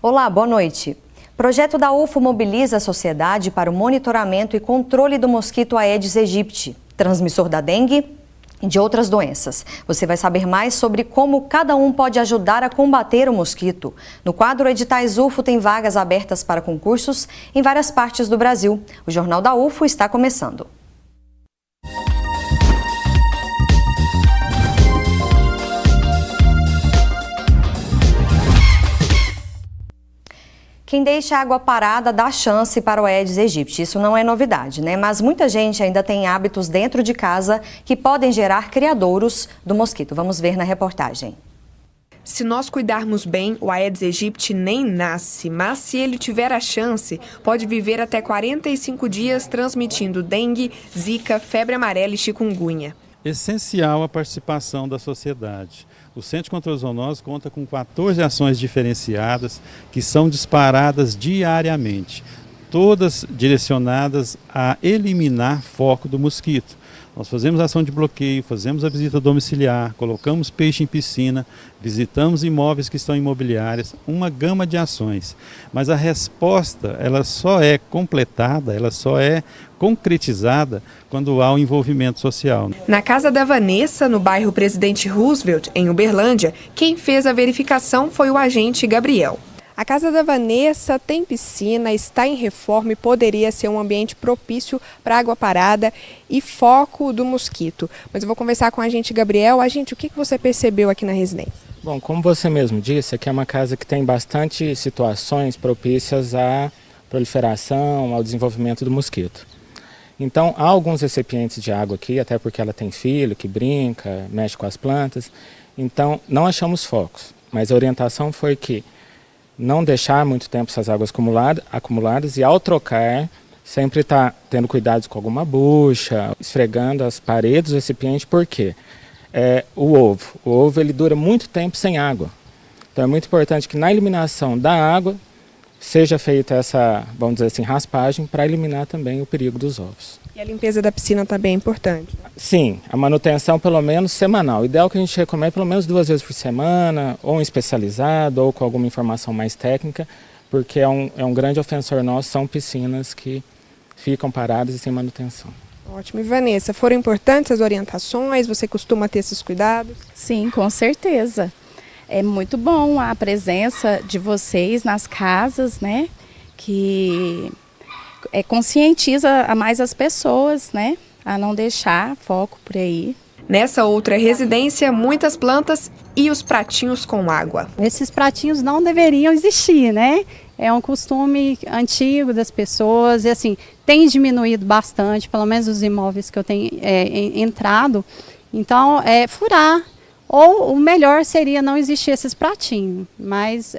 Olá, boa noite. Projeto da UFO mobiliza a sociedade para o monitoramento e controle do mosquito Aedes aegypti, transmissor da dengue e de outras doenças. Você vai saber mais sobre como cada um pode ajudar a combater o mosquito. No quadro Editais UFO tem vagas abertas para concursos em várias partes do Brasil. O Jornal da UFO está começando. Quem deixa a água parada dá chance para o Aedes aegypti. Isso não é novidade, né? Mas muita gente ainda tem hábitos dentro de casa que podem gerar criadouros do mosquito. Vamos ver na reportagem. Se nós cuidarmos bem, o Aedes aegypti nem nasce, mas se ele tiver a chance, pode viver até 45 dias transmitindo dengue, zika, febre amarela e chikungunya. Essencial a participação da sociedade. O Centro de Controle de Zoonose conta com 14 ações diferenciadas que são disparadas diariamente, todas direcionadas a eliminar foco do mosquito. Nós fazemos ação de bloqueio, fazemos a visita domiciliar, colocamos peixe em piscina, visitamos imóveis que estão imobiliárias, uma gama de ações. Mas a resposta, ela só é completada, ela só é concretizada quando há o envolvimento social. Na casa da Vanessa, no bairro Presidente Roosevelt, em Uberlândia, quem fez a verificação foi o agente Gabriel. A casa da Vanessa tem piscina, está em reforma e poderia ser um ambiente propício para água parada e foco do mosquito. Mas eu vou conversar com o agente Gabriel. Agente, o que você percebeu aqui na residência? Bom, como você mesmo disse, aqui é uma casa que tem bastante situações propícias à proliferação, ao desenvolvimento do mosquito. Então, há alguns recipientes de água aqui, até porque ela tem filho que brinca, mexe com as plantas. Então, não achamos focos, mas a orientação foi que não deixar muito tempo essas águas acumuladas e ao trocar, sempre estar tendo cuidados com alguma bucha, esfregando as paredes do recipiente, porque o ovo ele dura muito tempo sem água. Então é muito importante que na eliminação da água seja feita essa, vamos dizer assim, raspagem para eliminar também o perigo dos ovos. E a limpeza da piscina também é importante? Sim, a manutenção pelo menos semanal. O ideal que a gente recomenda pelo menos 2 vezes por semana, ou um especializado, ou com alguma informação mais técnica, porque é um grande ofensor nosso, são piscinas que ficam paradas e sem manutenção. Ótimo. E Vanessa, foram importantes as orientações? Você costuma ter esses cuidados? Sim, com certeza. É muito bom a presença de vocês nas casas, né? Que conscientiza a mais as pessoas, né? A não deixar foco por aí. Nessa outra residência, muitas plantas e os pratinhos com água. Esses pratinhos não deveriam existir, né? É um costume antigo das pessoas e assim, tem diminuído bastante, pelo menos os imóveis que eu tenho entrado. Então, furar. Ou o melhor seria não existir esses pratinhos, mas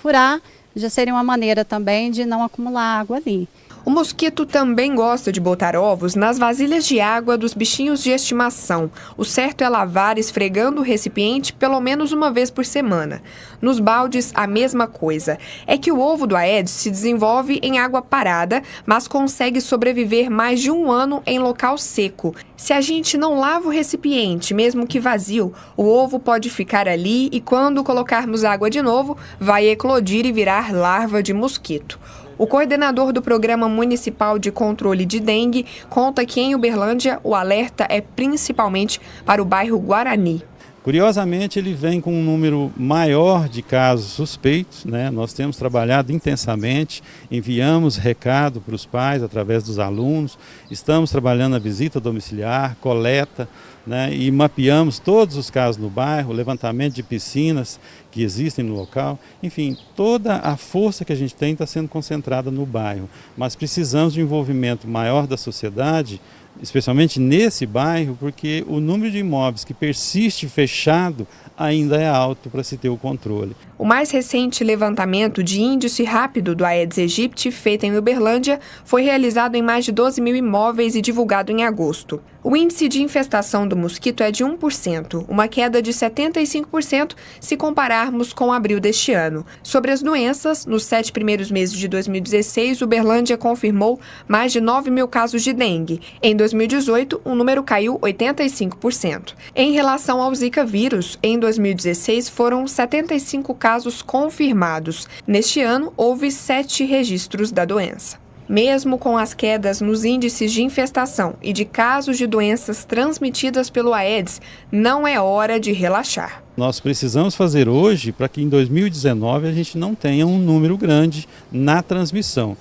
furar já seria uma maneira também de não acumular água ali. O mosquito também gosta de botar ovos nas vasilhas de água dos bichinhos de estimação. O certo é lavar esfregando o recipiente pelo menos uma vez por semana. Nos baldes, a mesma coisa. É que o ovo do Aedes se desenvolve em água parada, mas consegue sobreviver mais de 1 ano em local seco. Se a gente não lava o recipiente, mesmo que vazio, o ovo pode ficar ali e quando colocarmos água de novo, vai eclodir e virar larva de mosquito. O coordenador do Programa Municipal de Controle de Dengue conta que em Uberlândia o alerta é principalmente para o bairro Guarani. Curiosamente, ele vem com um número maior de casos suspeitos, né? Nós temos trabalhado intensamente, enviamos recado para os pais através dos alunos, estamos trabalhando a visita domiciliar, coleta, né? E mapeamos todos os casos no bairro, levantamento de piscinas que existem no local. Enfim, toda a força que a gente tem está sendo concentrada no bairro, mas precisamos de um envolvimento maior da sociedade, especialmente nesse bairro, porque o número de imóveis que persiste fechado ainda é alto para se ter o controle. O mais recente levantamento de índice rápido do Aedes aegypti, feito em Uberlândia, foi realizado em mais de 12 mil imóveis e divulgado em agosto. O índice de infestação do mosquito é de 1%, uma queda de 75% se compararmos com abril deste ano. Sobre as doenças, nos 7 primeiros meses de 2016, Uberlândia confirmou mais de 9 mil casos de dengue. Em 2018, o número caiu 85%. Em relação ao Zika vírus, em 2016 foram 75 casos confirmados. Neste ano, houve 7 registros da doença. Mesmo com as quedas nos índices de infestação e de casos de doenças transmitidas pelo Aedes, não é hora de relaxar. Nós precisamos fazer hoje para que em 2019 a gente não tenha um número grande na transmissão.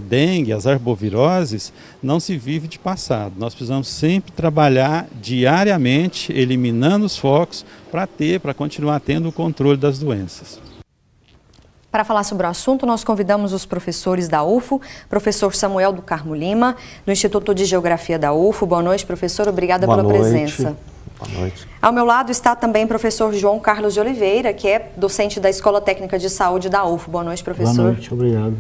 Dengue, as arboviroses, não se vive de passado. Nós precisamos sempre trabalhar diariamente, eliminando os focos para continuar tendo o controle das doenças. Para falar sobre o assunto, nós convidamos os professores da UFO, professor Samuel do Carmo Lima, do Instituto de Geografia da UFO. Boa noite, professor. Obrigada pela presença. Boa noite. Ao meu lado está também o professor João Carlos de Oliveira, que é docente da Escola Técnica de Saúde da UFO. Boa noite, professor. Boa noite, obrigado.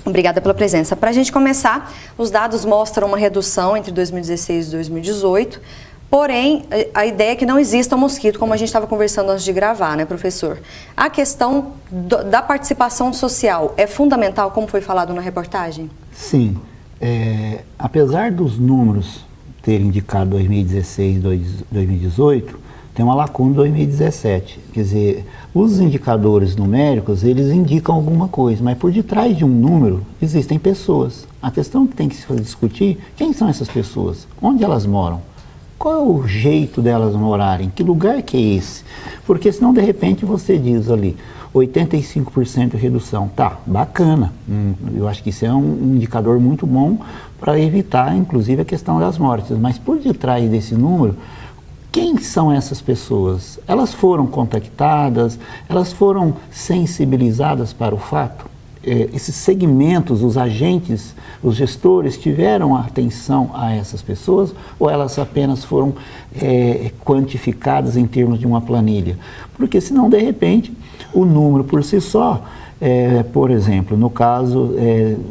Obrigada pela presença. Para a gente começar, os dados mostram uma redução entre 2016 e 2018. Porém, a ideia é que não exista um mosquito, como a gente estava conversando antes de gravar, né, professor? A questão da participação social é fundamental, como foi falado na reportagem? Sim. Apesar dos números terem indicado 2016 e 2018, tem uma lacuna em 2017. Quer dizer, os indicadores numéricos, eles indicam alguma coisa, mas por detrás de um número existem pessoas. A questão que tem que se discutir, quem são essas pessoas? Onde elas moram? Qual é o jeito delas morarem? Que lugar que é esse? Porque senão, de repente, você diz ali, 85% de redução. Tá, bacana. Eu acho que isso é um indicador muito bom para evitar, inclusive, a questão das mortes. Mas por detrás desse número, quem são essas pessoas? Elas foram contactadas? Elas foram sensibilizadas para o fato? Esses segmentos, os agentes, os gestores tiveram atenção a essas pessoas ou elas apenas foram quantificadas em termos de uma planilha? Porque senão, de repente, o número por si só, por exemplo, no caso,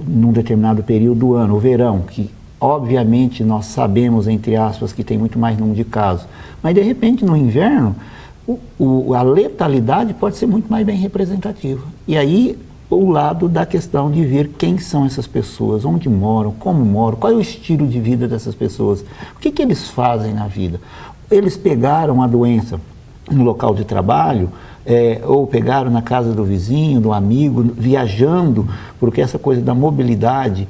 num determinado período do ano, o verão, que obviamente nós sabemos, entre aspas, que tem muito mais número de casos, mas de repente no inverno, a letalidade pode ser muito mais bem representativa. E aí, o lado da questão de ver quem são essas pessoas, onde moram, como moram, qual é o estilo de vida dessas pessoas, o que eles fazem na vida. Eles pegaram a doença no local de trabalho, ou pegaram na casa do vizinho, do amigo, viajando, porque essa coisa da mobilidade,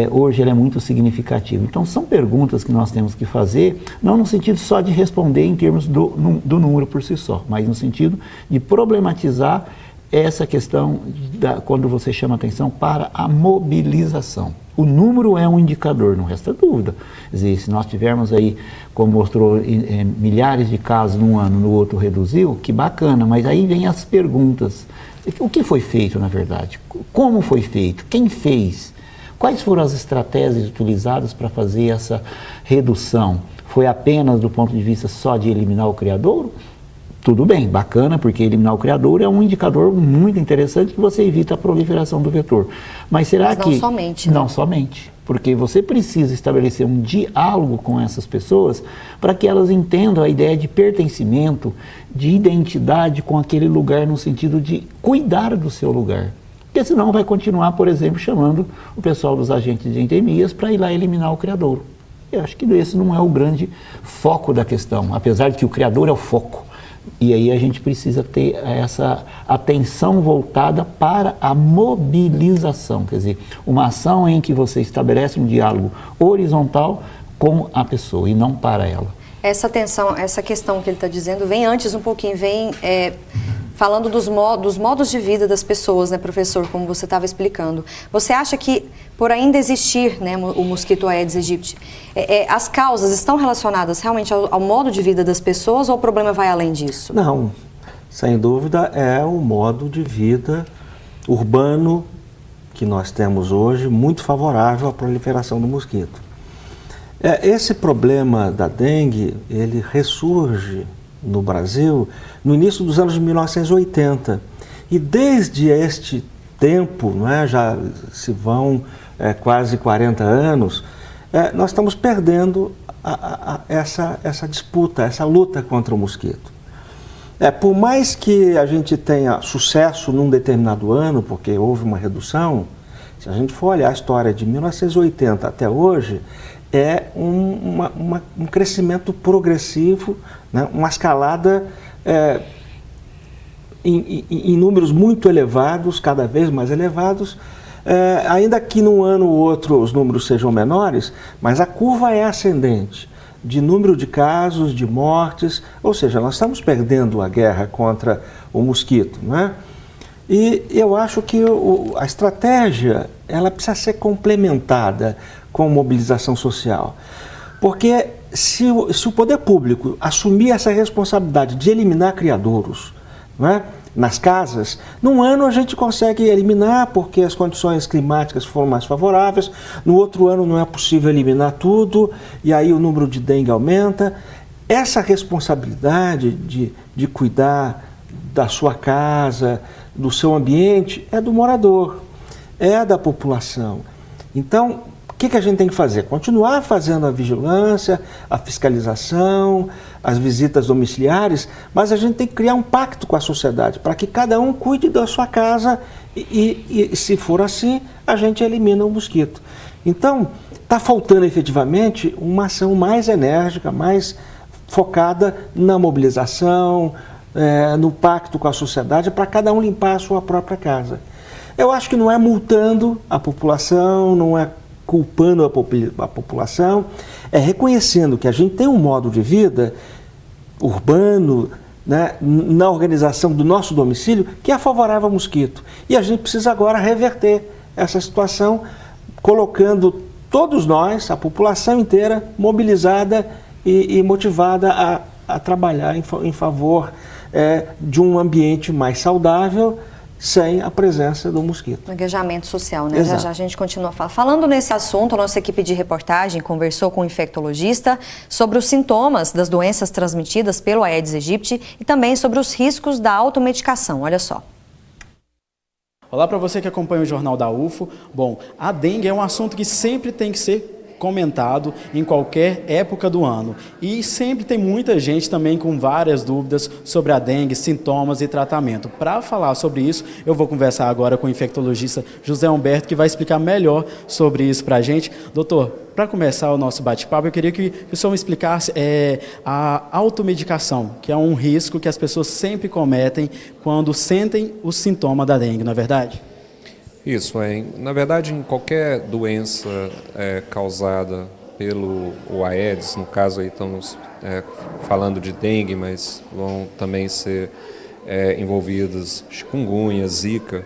hoje ela é muito significativa. Então são perguntas que nós temos que fazer, não no sentido só de responder em termos do número por si só, mas no sentido de problematizar essa questão quando você chama atenção para a mobilização. O número é um indicador, não resta dúvida. Quer dizer, se nós tivermos aí, como mostrou, milhares de casos num ano, no outro reduziu, que bacana, mas aí vem as perguntas. O que foi feito, na verdade? Como foi feito? Quem fez? Quais foram as estratégias utilizadas para fazer essa redução? Foi apenas do ponto de vista só de eliminar o criadouro? Tudo bem, bacana, porque eliminar o criadouro é um indicador muito interessante que você evita a proliferação do vetor. Mas será que... Não somente, né? Não somente, porque você precisa estabelecer um diálogo com essas pessoas para que elas entendam a ideia de pertencimento, de identidade com aquele lugar no sentido de cuidar do seu lugar. Porque senão vai continuar, por exemplo, chamando o pessoal dos agentes de endemias para ir lá eliminar o criadouro. Eu acho que esse não é o grande foco da questão, apesar de que o criador é o foco. E aí a gente precisa ter essa atenção voltada para a mobilização, quer dizer, uma ação em que você estabelece um diálogo horizontal com a pessoa e não para ela. Essa atenção, essa questão que ele está dizendo vem antes um pouquinho, vem falando dos modos de vida das pessoas, né, professor, como você estava explicando. Você acha que, por ainda existir, né, o mosquito Aedes aegypti, as causas estão relacionadas realmente ao modo de vida das pessoas ou o problema vai além disso? Não, sem dúvida é o modo de vida urbano que nós temos hoje muito favorável à proliferação do mosquito. Esse problema da dengue, ele ressurge no Brasil no início dos anos de 1980 e desde este tempo, não é, já se vão quase 40 anos, nós estamos perdendo essa disputa, essa luta contra o mosquito. Por mais que a gente tenha sucesso num determinado ano, porque houve uma redução, se a gente for olhar a história de 1980 até hoje, é um crescimento progressivo, né, uma escalada em números muito elevados, cada vez mais elevados, ainda que num ano ou outro os números sejam menores, mas a curva é ascendente de número de casos, de mortes, ou seja, nós estamos perdendo a guerra contra o mosquito, né? E eu acho que a estratégia ela precisa ser complementada com mobilização social, porque se o poder público assumir essa responsabilidade de eliminar criadouros, né, nas casas, num ano a gente consegue eliminar porque as condições climáticas foram mais favoráveis, no outro ano não é possível eliminar tudo e aí o número de dengue aumenta. Essa responsabilidade de cuidar da sua casa, do seu ambiente, é do morador, é da população. Então, o que a gente tem que fazer? Continuar fazendo a vigilância, a fiscalização, as visitas domiciliares, mas a gente tem que criar um pacto com a sociedade para que cada um cuide da sua casa e se for assim, a gente elimina o mosquito. Então, está faltando efetivamente uma ação mais enérgica, mais focada na mobilização, no pacto com a sociedade, para cada um limpar a sua própria casa. Eu acho que não é multando a população, não é culpando a população, é reconhecendo que a gente tem um modo de vida urbano, né, na organização do nosso domicílio, que é favorável ao mosquito. E a gente precisa agora reverter essa situação, colocando todos nós, a população inteira, mobilizada e motivada a trabalhar em favor de um ambiente mais saudável, sem a presença do mosquito. O engajamento social, né? Exato. Já a gente continua falando. Falando nesse assunto, a nossa equipe de reportagem conversou com um infectologista sobre os sintomas das doenças transmitidas pelo Aedes aegypti e também sobre os riscos da automedicação. Olha só. Olá para você que acompanha o Jornal da UFO. Bom, a dengue é um assunto que sempre tem que ser comentado em qualquer época do ano. E sempre tem muita gente também com várias dúvidas sobre a dengue, sintomas e tratamento. Para falar sobre isso, eu vou conversar agora com o infectologista José Humberto, que vai explicar melhor sobre isso para a gente. Doutor, para começar o nosso bate-papo, eu queria que o senhor me explicasse a automedicação, que é um risco que as pessoas sempre cometem quando sentem o sintoma da dengue, não é verdade? Isso, na verdade, em qualquer doença causada pelo Aedes, no caso aí estamos falando de dengue, mas vão também ser envolvidas chikungunya, zika,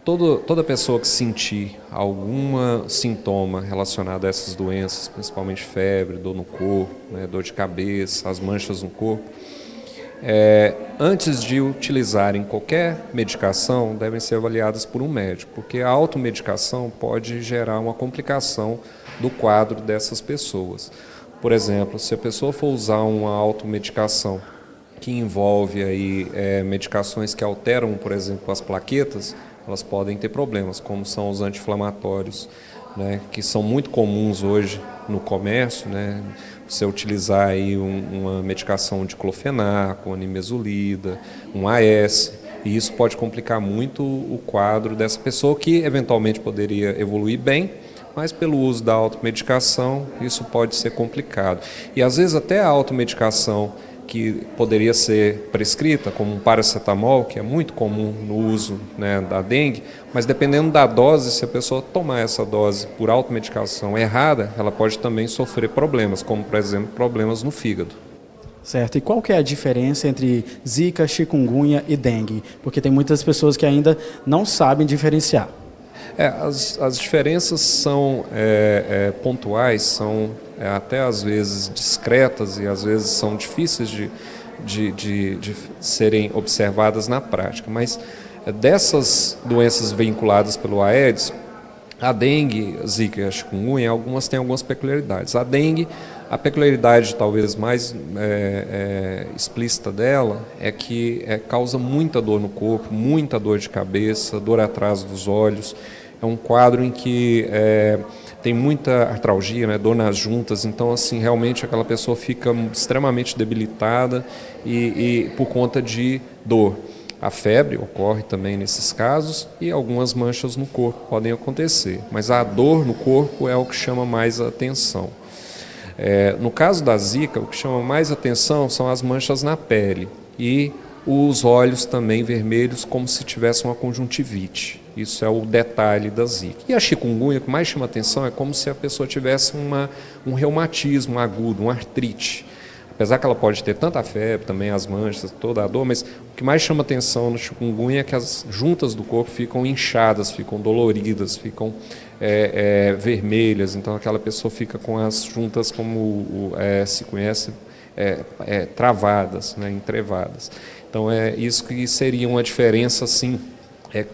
toda pessoa que sentir algum sintoma relacionado a essas doenças, principalmente febre, dor no corpo, né, dor de cabeça, as manchas no corpo, antes de utilizarem qualquer medicação, devem ser avaliadas por um médico, porque a automedicação pode gerar uma complicação do quadro dessas pessoas. Por exemplo, se a pessoa for usar uma automedicação que envolve aí, medicações que alteram, por exemplo, as plaquetas, elas podem ter problemas, como são os anti-inflamatórios, né, que são muito comuns hoje no comércio, né? Você utilizar aí uma medicação de clofenaco, nimesulida, um AS, e isso pode complicar muito o quadro dessa pessoa que eventualmente poderia evoluir bem, mas pelo uso da automedicação isso pode ser complicado. E às vezes até a automedicação que poderia ser prescrita, como um paracetamol, que é muito comum no uso, né, da dengue, mas dependendo da dose, se a pessoa tomar essa dose por automedicação errada, ela pode também sofrer problemas, como por exemplo problemas no fígado. Certo. E qual que é a diferença entre zika, chikungunya e dengue? Porque tem muitas pessoas que ainda não sabem diferenciar. As diferenças são pontuais, são até às vezes discretas e às vezes são difíceis de serem observadas na prática. Mas dessas doenças vinculadas pelo Aedes, a dengue, a zika e a chikungunya, algumas têm algumas peculiaridades. A dengue, a peculiaridade talvez mais explícita dela é que causa muita dor no corpo, muita dor de cabeça, dor atrás dos olhos. É um quadro em que tem muita artralgia, né, dor nas juntas, então assim, realmente aquela pessoa fica extremamente debilitada e por conta de dor. A febre ocorre também nesses casos e algumas manchas no corpo podem acontecer, mas a dor no corpo é o que chama mais a atenção. No caso da Zika, o que chama mais atenção são as manchas na pele e os olhos também vermelhos, como se tivesse uma conjuntivite. Isso é o detalhe da Zika. E a chikungunya, o que mais chama atenção é como se a pessoa tivesse um reumatismo agudo, uma artrite. Apesar que ela pode ter tanta febre, também as manchas, toda a dor, mas o que mais chama atenção no chikungunya é que as juntas do corpo ficam inchadas, ficam doloridas, ficam vermelhas. Então aquela pessoa fica com as juntas, como se conhece, travadas, né, entrevadas. Então é isso que seria uma diferença assim,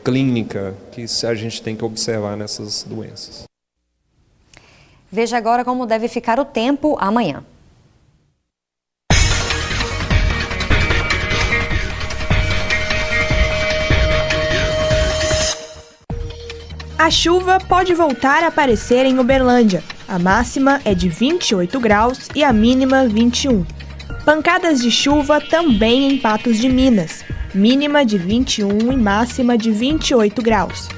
clínica que a gente tem que observar nessas doenças. Veja agora como deve ficar o tempo amanhã. A chuva pode voltar a aparecer em Uberlândia. A máxima é de 28 graus e a mínima 21. Pancadas de chuva também em Patos de Minas. Mínima de 21 e máxima de 28 graus.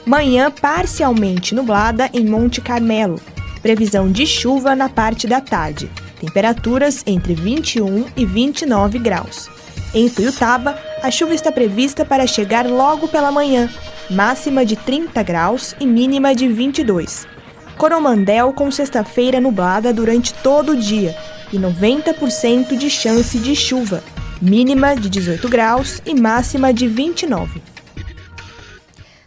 Manhã parcialmente nublada em Monte Carmelo. Previsão de chuva na parte da tarde. Temperaturas entre 21 e 29 graus. Em Tuiutaba, a chuva está prevista para chegar logo pela manhã. Máxima de 30 graus e mínima de 22. Coromandel com sexta-feira nublada durante todo o dia e 90% de chance de chuva. Mínima de 18 graus e máxima de 29.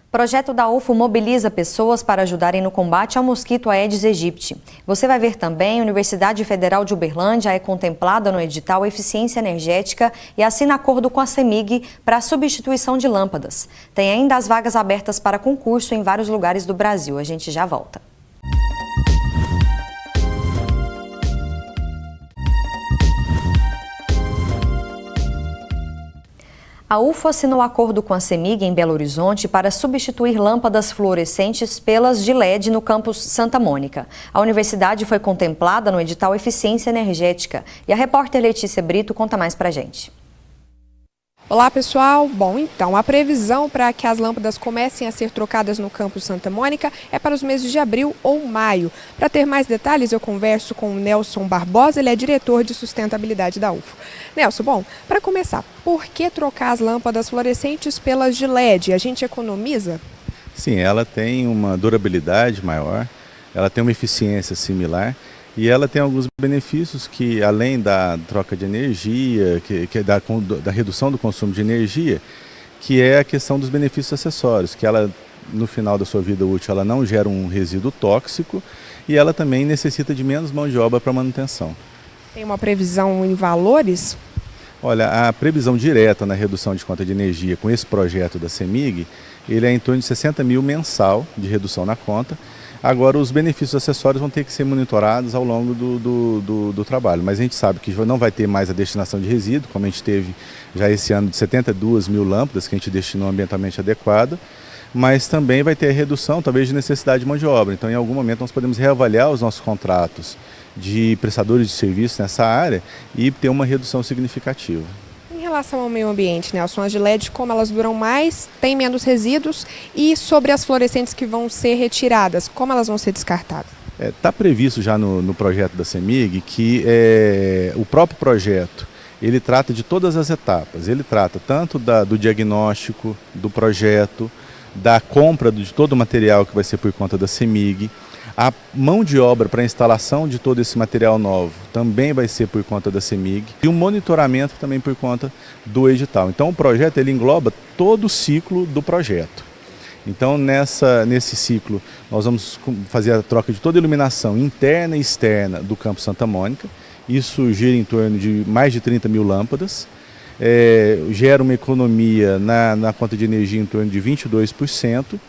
Projeto da UFO mobiliza pessoas para ajudarem no combate ao mosquito Aedes aegypti. Você vai ver também, a Universidade Federal de Uberlândia é contemplada no edital Eficiência Energética e assina acordo com a CEMIG para a substituição de lâmpadas. Tem ainda as vagas abertas para concurso em vários lugares do Brasil. A gente já volta. A UFO assinou acordo com a CEMIG em Belo Horizonte para substituir lâmpadas fluorescentes pelas de LED no campus Santa Mônica. A universidade foi contemplada no edital Eficiência Energética e a repórter Letícia Brito conta mais pra gente. Olá pessoal, bom então, a previsão para que as lâmpadas comecem a ser trocadas no campus Santa Mônica é para os meses de abril ou maio. Para ter mais detalhes eu converso com o Nelson Barbosa, ele é diretor de sustentabilidade da UFO. Nelson, bom, para começar, por que trocar as lâmpadas fluorescentes pelas de LED? A gente economiza? Sim, ela tem uma durabilidade maior, ela tem uma eficiência similar. E ela tem alguns benefícios que, além da troca de energia, que é da redução do consumo de energia, que é a questão dos benefícios acessórios, que ela, no final da sua vida útil, ela não gera um resíduo tóxico e ela também necessita de menos mão de obra para manutenção. Tem uma previsão em valores? Olha, a previsão direta na redução de conta de energia com esse projeto da CEMIG, ele é em torno de 60 mil mensal de redução na conta. Agora, os benefícios acessórios vão ter que ser monitorados ao longo do trabalho, mas a gente sabe que não vai ter mais a destinação de resíduo, como a gente teve já esse ano de 72 mil lâmpadas que a gente destinou ambientalmente adequada, mas também vai ter a redução, talvez, de necessidade de mão de obra. Então, em algum momento, nós podemos reavaliar os nossos contratos de prestadores de serviço nessa área e ter uma redução significativa. Em relação ao meio ambiente, Nelson, as de LED, como elas duram mais, têm menos resíduos, e sobre as fluorescentes que vão ser retiradas, como elas vão ser descartadas? Está previsto já no projeto da CEMIG que o próprio projeto, ele trata de todas as etapas. Ele trata tanto do diagnóstico, do projeto, da compra de todo o material que vai ser por conta da CEMIG. A mão de obra para a instalação de todo esse material novo também vai ser por conta da CEMIG e o monitoramento também por conta do edital. Então o projeto ele engloba todo o ciclo do projeto. Então nesse ciclo nós vamos fazer a troca de toda a iluminação interna e externa do campus Santa Mônica. Isso gira em torno de mais de 30 mil lâmpadas. Gera uma economia na conta de energia em torno de 22%.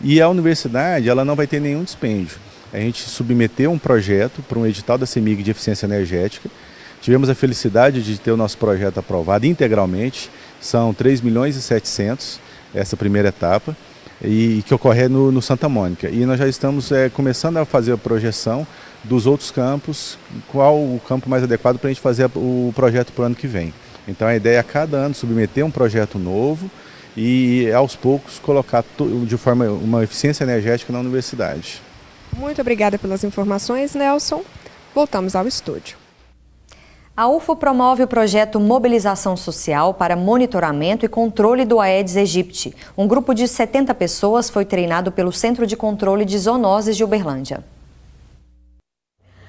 E a universidade ela não vai ter nenhum dispêndio. A gente submeteu um projeto para um edital da CEMIG de eficiência energética. Tivemos a felicidade de ter o nosso projeto aprovado integralmente. São 3.700.000 essa primeira etapa. e que ocorre no Santa Mônica. E nós já estamos começando a fazer a projeção dos outros campos, qual o campo mais adequado para a gente fazer o projeto para o ano que vem. Então a ideia é a cada ano submeter um projeto novo e aos poucos colocar de forma uma eficiência energética na universidade. Muito obrigada pelas informações, Nelson. Voltamos ao estúdio. A UFO promove o projeto Mobilização Social para monitoramento e controle do Aedes aegypti. Um grupo de 70 pessoas foi treinado pelo Centro de Controle de Zoonoses de Uberlândia.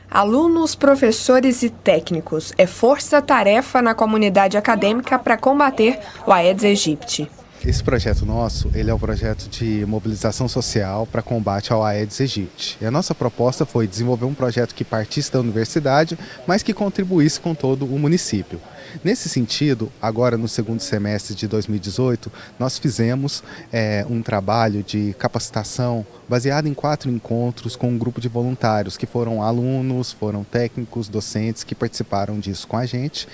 Alunos, professores e técnicos é força-tarefa na comunidade acadêmica para combater o Aedes aegypti. Esse projeto nosso, ele é um projeto de mobilização social para combate ao Aedes aegypti. E a nossa proposta foi desenvolver um projeto que partisse da universidade, mas que contribuísse com todo o município. Nesse sentido, agora no segundo semestre de 2018, nós fizemos um trabalho de capacitação baseado em 4 encontros com um grupo de voluntários, que foram alunos, foram técnicos, docentes que participaram disso com a gente.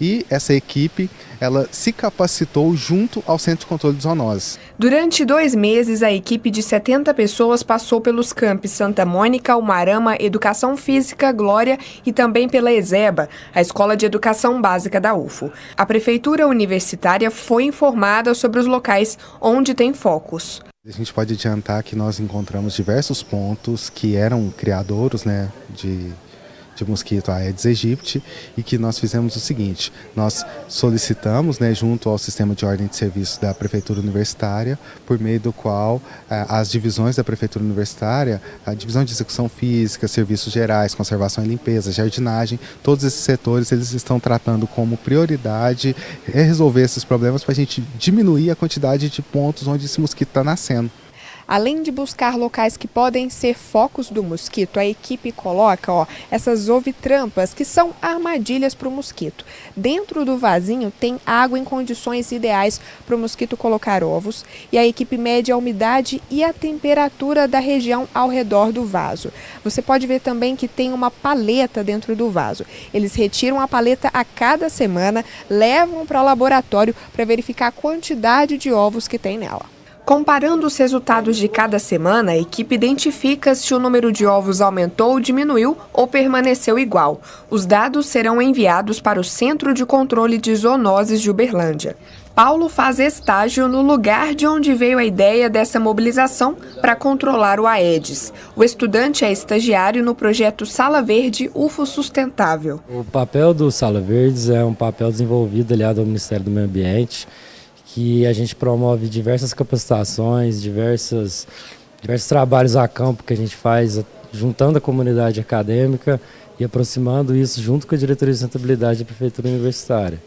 E essa equipe, ela se capacitou junto ao Centro de Controle de Zoonoses. Durante 2 meses, a equipe de 70 pessoas passou pelos campi Santa Mônica, Umuarama, Educação Física, Glória e também pela ESEBA, a Escola de Educação Básica da UFO. A Prefeitura Universitária foi informada sobre os locais onde tem focos. A gente pode adiantar que nós encontramos diversos pontos que eram criadouros, de mosquito Aedes aegypti, e que nós fizemos o seguinte: nós solicitamos, junto ao sistema de ordem de serviço da Prefeitura Universitária, por meio do qual as divisões da Prefeitura Universitária, a divisão de execução física, serviços gerais, conservação e limpeza, jardinagem, todos esses setores eles estão tratando como prioridade resolver esses problemas para a gente diminuir a quantidade de pontos onde esse mosquito está nascendo. Além de buscar locais que podem ser focos do mosquito, a equipe coloca essas ovitrampas, que são armadilhas para o mosquito. Dentro do vasinho tem água em condições ideais para o mosquito colocar ovos, e a equipe mede a umidade e a temperatura da região ao redor do vaso. Você pode ver também que tem uma paleta dentro do vaso. Eles retiram a paleta a cada semana, levam para o laboratório para verificar a quantidade de ovos que tem nela. Comparando os resultados de cada semana, a equipe identifica se o número de ovos aumentou, diminuiu ou permaneceu igual. Os dados serão enviados para o Centro de Controle de Zoonoses de Uberlândia. Paulo faz estágio no lugar de onde veio a ideia dessa mobilização para controlar o Aedes. O estudante é estagiário no projeto Sala Verde UFO Sustentável. O papel do Sala Verdes é um papel desenvolvido aliado ao Ministério do Meio Ambiente, que a gente promove diversas capacitações, diversos trabalhos a campo que a gente faz, juntando a comunidade acadêmica e aproximando isso junto com a Diretoria de Sustentabilidade da Prefeitura Universitária.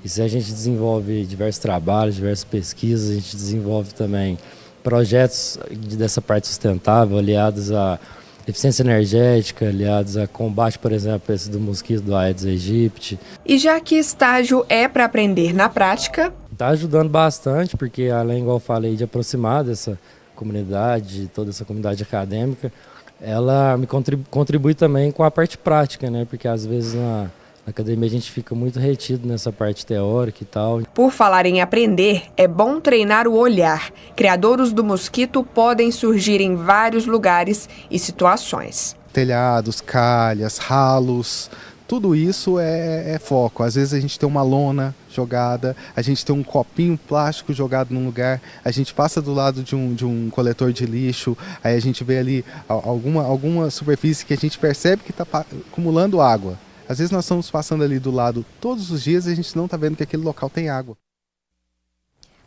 Isso a gente desenvolve diversos trabalhos, diversas pesquisas, a gente desenvolve também projetos dessa parte sustentável, aliados à eficiência energética, aliados a combate, por exemplo, esse do mosquito do Aedes aegypti. E já que estágio é para aprender na prática, está ajudando bastante, porque além, igual eu falei, de aproximar dessa comunidade, toda essa comunidade acadêmica, ela me contribui também com a parte prática, porque às vezes na academia a gente fica muito retido nessa parte teórica e tal. Por falar em aprender, é bom treinar o olhar. Criadouros do mosquito podem surgir em vários lugares e situações. Telhados, calhas, ralos, tudo isso é foco. Às vezes a gente tem uma lona jogada, a gente tem um copinho plástico jogado num lugar, a gente passa do lado de um coletor de lixo, aí a gente vê ali alguma superfície que a gente percebe que está acumulando água. Às vezes nós estamos passando ali do lado todos os dias e a gente não está vendo que aquele local tem água.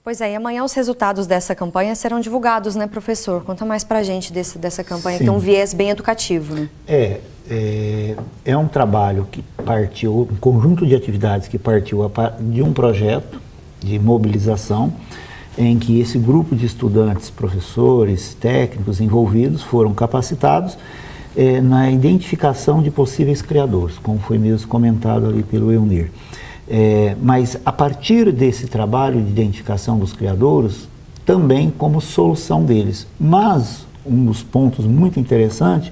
Pois é, e amanhã os resultados dessa campanha serão divulgados, professor? Conta mais pra gente dessa campanha, que tem um viés bem educativo, É um trabalho que partiu, um conjunto de atividades que partiu de um projeto de mobilização, em que esse grupo de estudantes, professores, técnicos envolvidos foram capacitados na identificação de possíveis criadores, como foi mesmo comentado ali pelo Eunir. Mas a partir desse trabalho de identificação dos criadouros, também como solução deles. Mas um dos pontos muito interessantes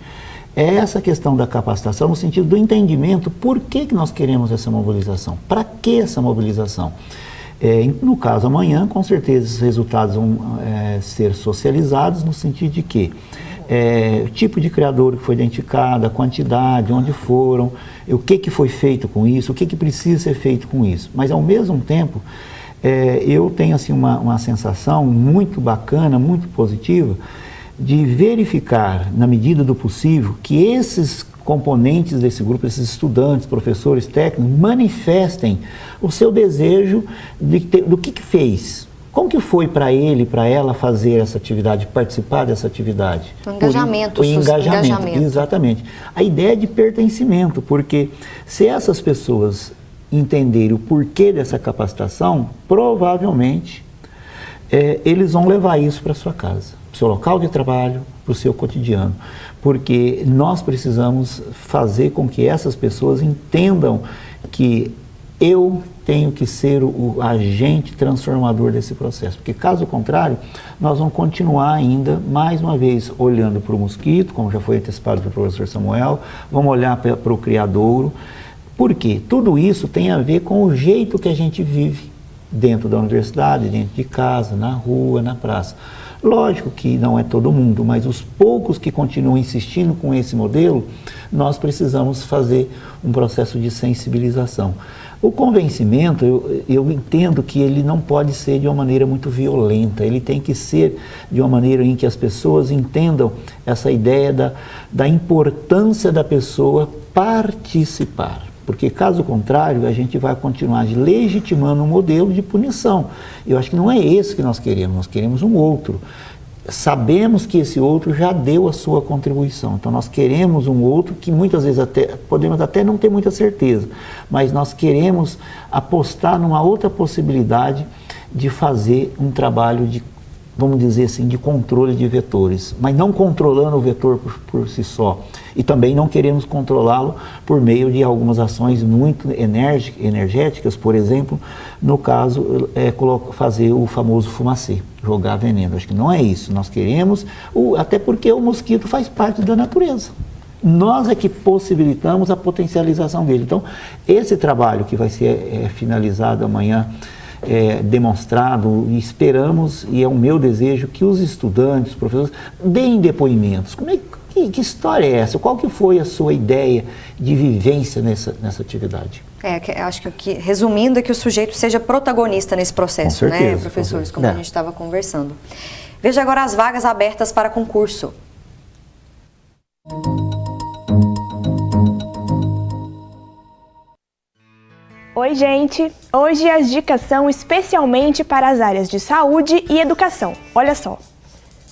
é essa questão da capacitação, no sentido do entendimento por que nós queremos essa mobilização, para que essa mobilização. No caso amanhã, com certeza esses resultados vão ser socializados no sentido de que o tipo de criador que foi identificado, a quantidade, onde foram, o que foi feito com isso, o que precisa ser feito com isso. Mas, ao mesmo tempo, eu tenho assim, uma sensação muito bacana, muito positiva, de verificar, na medida do possível, que esses componentes desse grupo, esses estudantes, professores, técnicos, manifestem o seu desejo do que fez. Como que foi para ele, para ela fazer essa atividade, participar dessa atividade? O engajamento. O engajamento, exatamente. A ideia de pertencimento, porque se essas pessoas entenderem o porquê dessa capacitação, provavelmente eles vão levar isso para sua casa, para o seu local de trabalho, para o seu cotidiano. Porque nós precisamos fazer com que essas pessoas entendam que eu tenho que ser o agente transformador desse processo, porque caso contrário, nós vamos continuar ainda, mais uma vez, olhando para o mosquito, como já foi antecipado pelo professor Samuel, vamos olhar para o criadouro, porque tudo isso tem a ver com o jeito que a gente vive dentro da universidade, dentro de casa, na rua, na praça. Lógico que não é todo mundo, mas os poucos que continuam insistindo com esse modelo, nós precisamos fazer um processo de sensibilização. O convencimento, eu entendo que ele não pode ser de uma maneira muito violenta, ele tem que ser de uma maneira em que as pessoas entendam essa ideia da importância da pessoa participar. Porque, caso contrário, a gente vai continuar legitimando um modelo de punição. Eu acho que não é esse que nós queremos um outro. Sabemos que esse outro já deu a sua contribuição, então nós queremos um outro que muitas vezes podemos até não ter muita certeza, mas nós queremos apostar numa outra possibilidade de fazer um trabalho de, vamos dizer assim, de controle de vetores, mas não controlando o vetor por si só, e também não queremos controlá-lo por meio de algumas ações muito energéticas, por exemplo, no caso, fazer o famoso fumacê, jogar veneno. Acho que não é isso, nós queremos, até porque o mosquito faz parte da natureza. Nós é que possibilitamos a potencialização dele. Então, esse trabalho que vai ser finalizado amanhã, demonstrado, e esperamos, e é o meu desejo, que os estudantes, os professores, deem depoimentos. Que história é essa? Qual que foi a sua ideia de vivência nessa atividade? Acho que resumindo, é que o sujeito seja protagonista nesse processo, com certeza, né, professores, como a gente estava conversando. Veja agora as vagas abertas para concurso. Oi, gente! Hoje as dicas são especialmente para as áreas de saúde e educação. Olha só!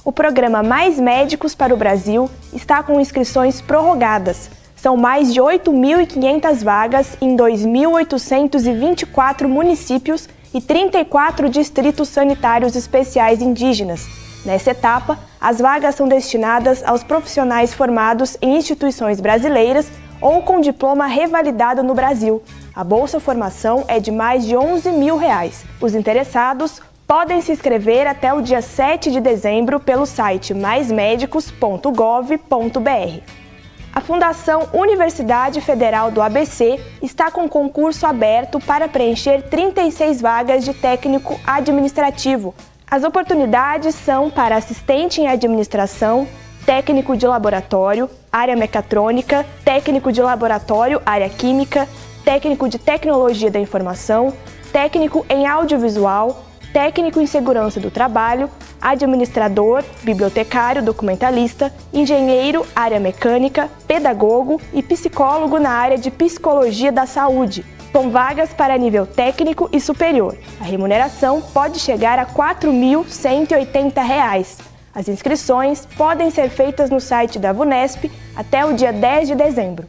O programa Mais Médicos para o Brasil está com inscrições prorrogadas. São mais de 8.500 vagas em 2.824 municípios e 34 distritos sanitários especiais indígenas. Nessa etapa, as vagas são destinadas aos profissionais formados em instituições brasileiras ou com diploma revalidado no Brasil. A Bolsa Formação é de mais de R$11 mil. Os interessados podem se inscrever até o dia 7 de dezembro pelo site maismedicos.gov.br. A Fundação Universidade Federal do ABC está com concurso aberto para preencher 36 vagas de técnico administrativo. As oportunidades são para assistente em administração, técnico de laboratório, área mecatrônica, técnico de laboratório, área química, técnico de tecnologia da informação, técnico em audiovisual, técnico em segurança do trabalho, administrador, bibliotecário, documentalista, engenheiro, área mecânica, pedagogo e psicólogo na área de psicologia da saúde, com vagas para nível técnico e superior. A remuneração pode chegar a R$ 4.180. As inscrições podem ser feitas no site da VUNESP até o dia 10 de dezembro.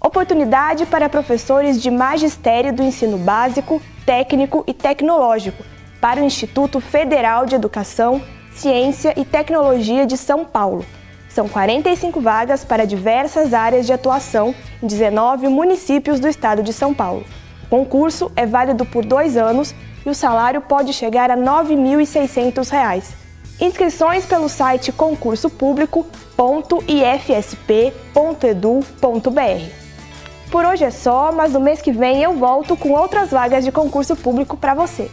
Oportunidade para professores de magistério do ensino básico, técnico e tecnológico, para o Instituto Federal de Educação, Ciência e Tecnologia de São Paulo. São 45 vagas para diversas áreas de atuação em 19 municípios do estado de São Paulo. O concurso é válido por 2 anos e o salário pode chegar a R$ 9.600. Inscrições pelo site concursopublico.ifsp.edu.br. Por hoje é só, mas no mês que vem eu volto com outras vagas de concurso público para você.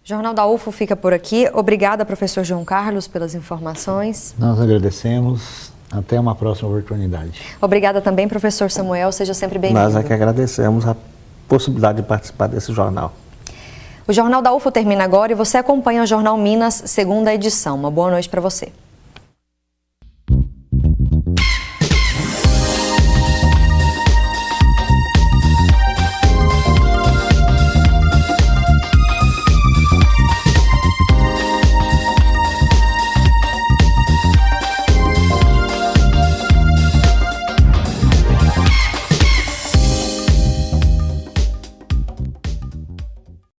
O Jornal da UFO fica por aqui. Obrigada, professor João Carlos, pelas informações. Nós agradecemos. Até uma próxima oportunidade. Obrigada também, professor Samuel. Seja sempre bem-vindo. Nós é que agradecemos a possibilidade de participar desse jornal. O Jornal da UFO termina agora e você acompanha o Jornal Minas, segunda edição. Uma boa noite para você.